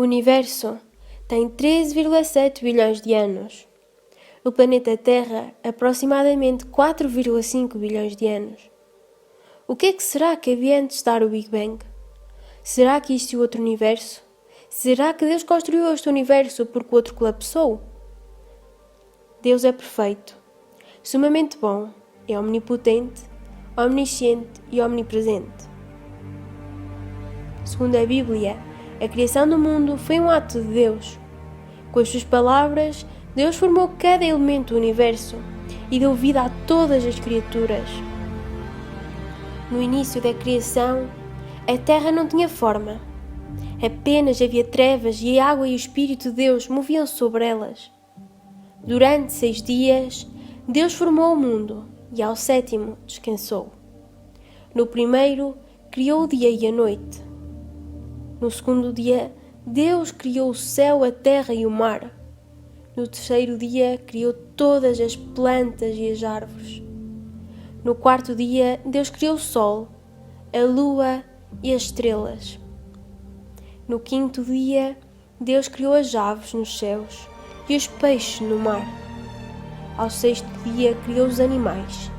O universo tem 13,7 bilhões de anos. O planeta Terra, aproximadamente 4,5 bilhões de anos. O que é que será que havia antes de dar o Big Bang? Será que existiu outro universo? Será que Deus construiu este universo porque o outro colapsou? Deus é perfeito, sumamente bom, é omnipotente, omnisciente e omnipresente. Segundo a Bíblia, a criação do mundo foi um ato de Deus. Com as suas palavras, Deus formou cada elemento do universo e deu vida a todas as criaturas. No início da criação, a terra não tinha forma. Apenas havia trevas e a água e o Espírito de Deus moviam sobre elas. Durante 6 dias, Deus formou o mundo e ao 7º descansou. No primeiro, criou o dia e a noite. No segundo dia, Deus criou o céu, a terra e o mar. No terceiro dia, criou todas as plantas e as árvores. No quarto dia, Deus criou o sol, a lua e as estrelas. No quinto dia, Deus criou as aves nos céus e os peixes no mar. Ao 6º dia, criou os animais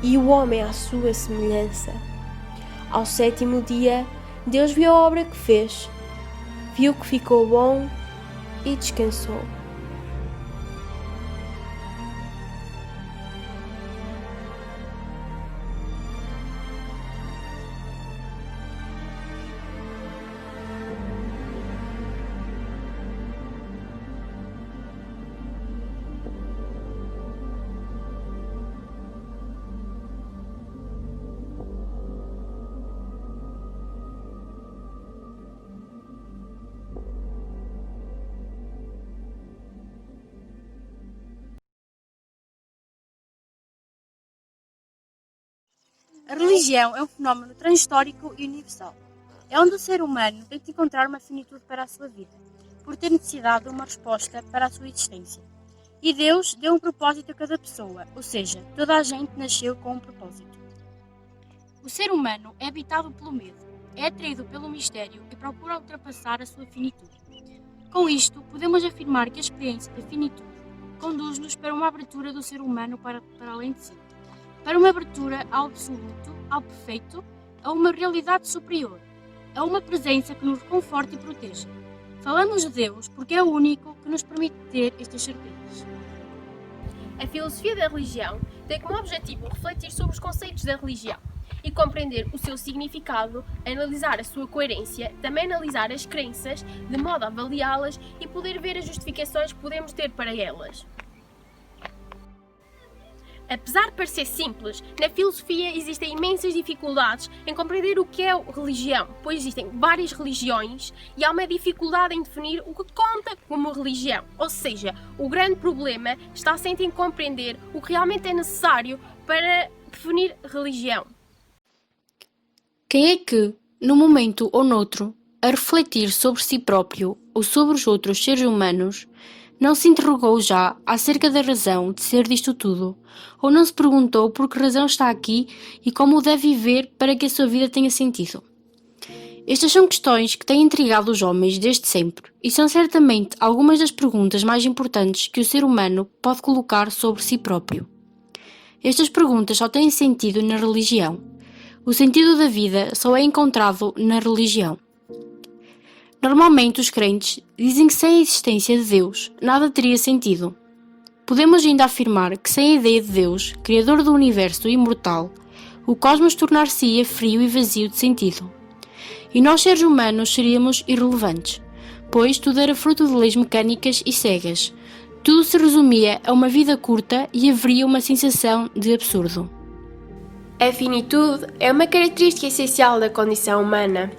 e o homem à sua semelhança. Ao 7º dia, Deus viu a obra que fez, viu que ficou bom e descansou. A religião é um fenómeno transhistórico e universal. É onde o ser humano tem de encontrar uma finitude para a sua vida, por ter necessidade de uma resposta para a sua existência. E Deus deu um propósito a cada pessoa, ou seja, toda a gente nasceu com um propósito. O ser humano é habitado pelo medo, é atraído pelo mistério e procura ultrapassar a sua finitude. Com isto, podemos afirmar que a experiência da finitude conduz-nos para uma abertura do ser humano para além de si, para uma abertura ao absoluto, ao perfeito, a uma realidade superior, a uma presença que nos reconforta e protege. Falamos de Deus porque é o único que nos permite ter estas certezas. A filosofia da religião tem como objetivo refletir sobre os conceitos da religião e compreender o seu significado, analisar a sua coerência, também analisar as crenças, de modo a avaliá-las e poder ver as justificações que podemos ter para elas. Apesar de parecer simples, na filosofia existem imensas dificuldades em compreender o que é religião, pois existem várias religiões e há uma dificuldade em definir o que conta como religião. Ou seja, o grande problema está sempre em compreender o que realmente é necessário para definir religião. Quem é que, num momento ou noutro, a refletir sobre si próprio ou sobre os outros seres humanos, não se interrogou já acerca da razão de ser disto tudo, ou não se perguntou por que razão está aqui e como o deve viver para que a sua vida tenha sentido? Estas são questões que têm intrigado os homens desde sempre e são certamente algumas das perguntas mais importantes que o ser humano pode colocar sobre si próprio. Estas perguntas só têm sentido na religião. O sentido da vida só é encontrado na religião. Normalmente os crentes dizem que sem a existência de Deus nada teria sentido. Podemos ainda afirmar que sem a ideia de Deus, Criador do universo imortal, o cosmos tornar-se-ia frio e vazio de sentido. E nós seres humanos seríamos irrelevantes, pois tudo era fruto de leis mecânicas e cegas. Tudo se resumia a uma vida curta e haveria uma sensação de absurdo. A finitude é uma característica essencial da condição humana,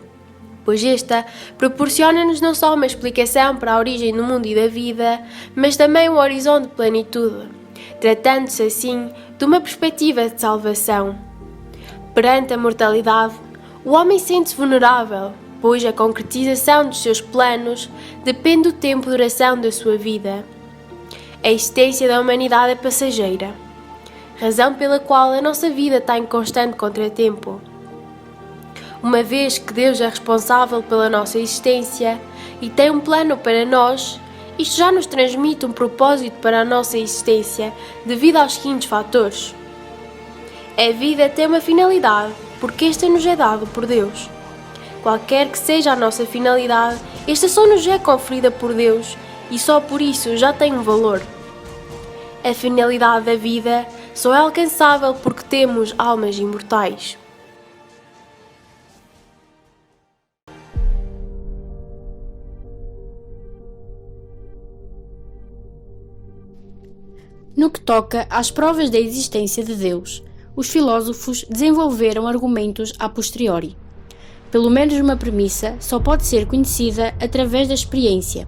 pois esta proporciona-nos não só uma explicação para a origem do mundo e da vida, mas também um horizonte de plenitude, tratando-se assim de uma perspectiva de salvação. Perante a mortalidade, o homem sente-se vulnerável, pois a concretização dos seus planos depende do tempo de duração da sua vida. A existência da humanidade é passageira, razão pela qual a nossa vida está em constante contratempo. Uma vez que Deus é responsável pela nossa existência e tem um plano para nós, isto já nos transmite um propósito para a nossa existência devido aos seguintes fatores. A vida tem uma finalidade, porque esta nos é dado por Deus. Qualquer que seja a nossa finalidade, esta só nos é conferida por Deus e só por isso já tem um valor. A finalidade da vida só é alcançável porque temos almas imortais. No que toca às provas da existência de Deus, os filósofos desenvolveram argumentos a posteriori. Pelo menos uma premissa só pode ser conhecida através da experiência.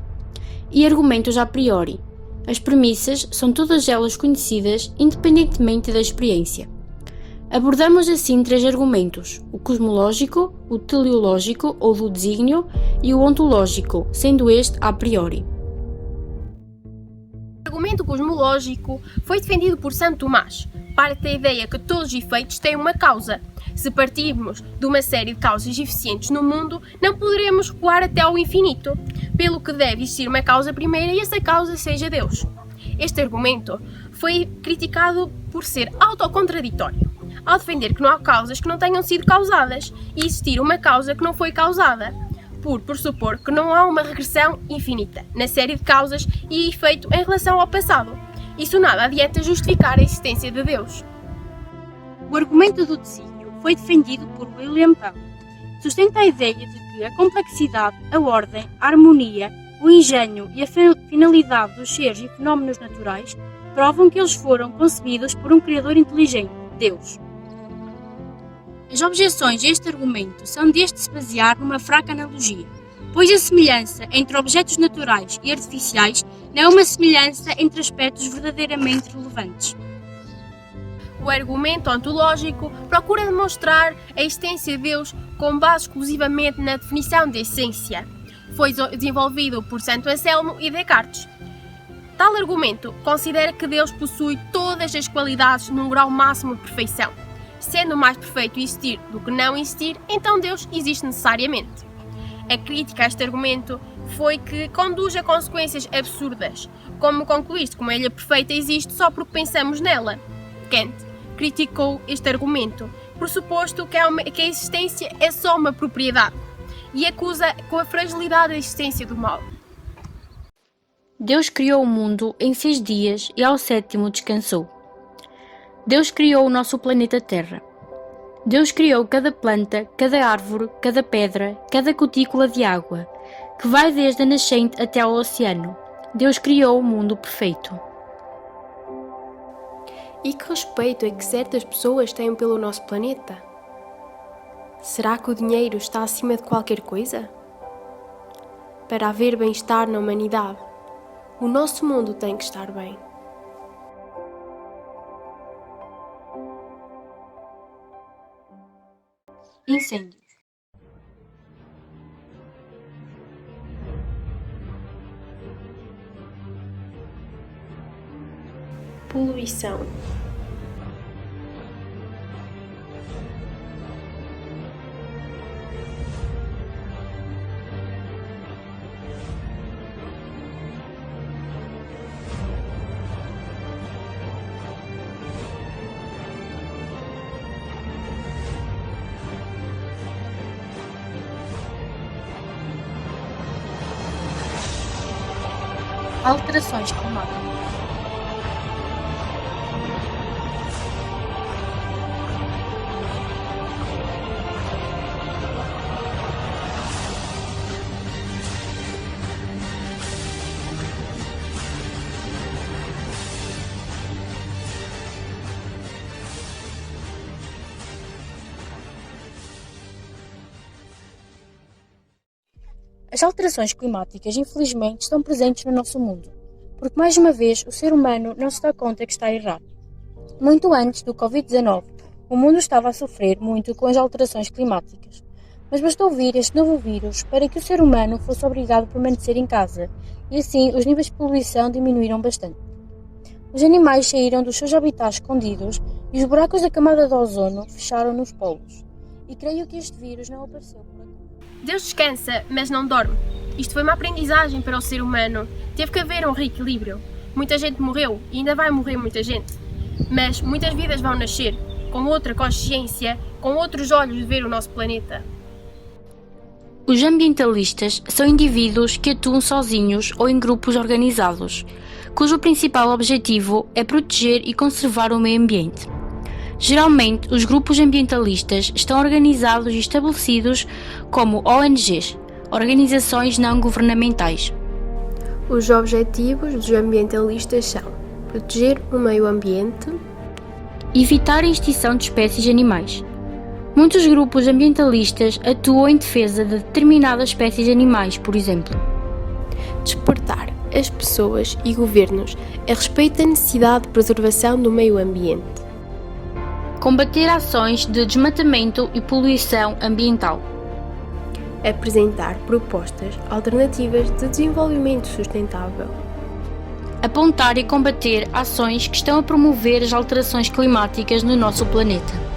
E argumentos a priori. As premissas são todas elas conhecidas independentemente da experiência. Abordamos assim 3 argumentos: o cosmológico, o teleológico ou do desígnio e o ontológico, sendo este a priori. O argumento cosmológico foi defendido por Santo Tomás. Parte da ideia que todos os efeitos têm uma causa. Se partirmos de uma série de causas eficientes no mundo, não poderemos recuar até ao infinito, pelo que deve existir uma causa primeira e essa causa seja Deus. Este argumento foi criticado por ser autocontraditório, ao defender que não há causas que não tenham sido causadas e existir uma causa que não foi causada, por pressupor que não há uma regressão infinita na série de causas e efeito em relação ao passado. Isso nada adianta justificar a existência de Deus. O argumento do desígnio foi defendido por William Pell. Sustenta a ideia de que a complexidade, a ordem, a harmonia, o engenho e a finalidade dos seres e fenómenos naturais provam que eles foram concebidos por um Criador inteligente, Deus. As objeções a este argumento são deste se basear numa fraca analogia, pois a semelhança entre objetos naturais e artificiais não é uma semelhança entre aspectos verdadeiramente relevantes. O argumento ontológico procura demonstrar a existência de Deus com base exclusivamente na definição de essência. Foi desenvolvido por Santo Anselmo e Descartes. Tal argumento considera que Deus possui todas as qualidades num grau máximo de perfeição. Sendo mais perfeito existir do que não existir, então Deus existe necessariamente. A crítica a este argumento foi que conduz a consequências absurdas, como concluir-se que uma ilha perfeita existe só porque pensamos nela. Kant criticou este argumento, pressuposto que a existência é só uma propriedade, e acusa com a fragilidade da existência do mal. Deus criou o mundo em 6 dias e ao 7º descansou. Deus criou o nosso planeta Terra. Deus criou cada planta, cada árvore, cada pedra, cada cutícula de água, que vai desde a nascente até ao oceano. Deus criou o mundo perfeito. E que respeito é que certas pessoas têm pelo nosso planeta? Será que o dinheiro está acima de qualquer coisa? Para haver bem-estar na humanidade, o nosso mundo tem que estar bem. Incêndios. Poluição. Alterações climáticas. As alterações climáticas, infelizmente, estão presentes no nosso mundo, porque mais uma vez o ser humano não se dá conta que está errado. Muito antes do Covid-19, o mundo estava a sofrer muito com as alterações climáticas, mas bastou vir este novo vírus para que o ser humano fosse obrigado a permanecer em casa, e assim os níveis de poluição diminuíram bastante. Os animais saíram dos seus habitats escondidos e os buracos da camada de ozono fecharam nos polos. e creio que este vírus não apareceu por aqui. Deus descansa, mas não dorme. Isto foi uma aprendizagem para o ser humano. Teve que haver um reequilíbrio. Muita gente morreu e ainda vai morrer muita gente. Mas muitas vidas vão nascer, com outra consciência, com outros olhos de ver o nosso planeta. Os ambientalistas são indivíduos que atuam sozinhos ou em grupos organizados, cujo principal objetivo é proteger e conservar o meio ambiente. Geralmente, os grupos ambientalistas estão organizados e estabelecidos como ONGs, organizações não governamentais. Os objetivos dos ambientalistas são proteger o meio ambiente, evitar a extinção de espécies animais. Muitos grupos ambientalistas atuam em defesa de determinadas espécies de animais, por exemplo. despertar as pessoas e governos a respeito da necessidade de preservação do meio ambiente, Combater ações de desmatamento e poluição ambiental. apresentar propostas alternativas de desenvolvimento sustentável, Apontar e combater ações que estão a promover as alterações climáticas no nosso planeta.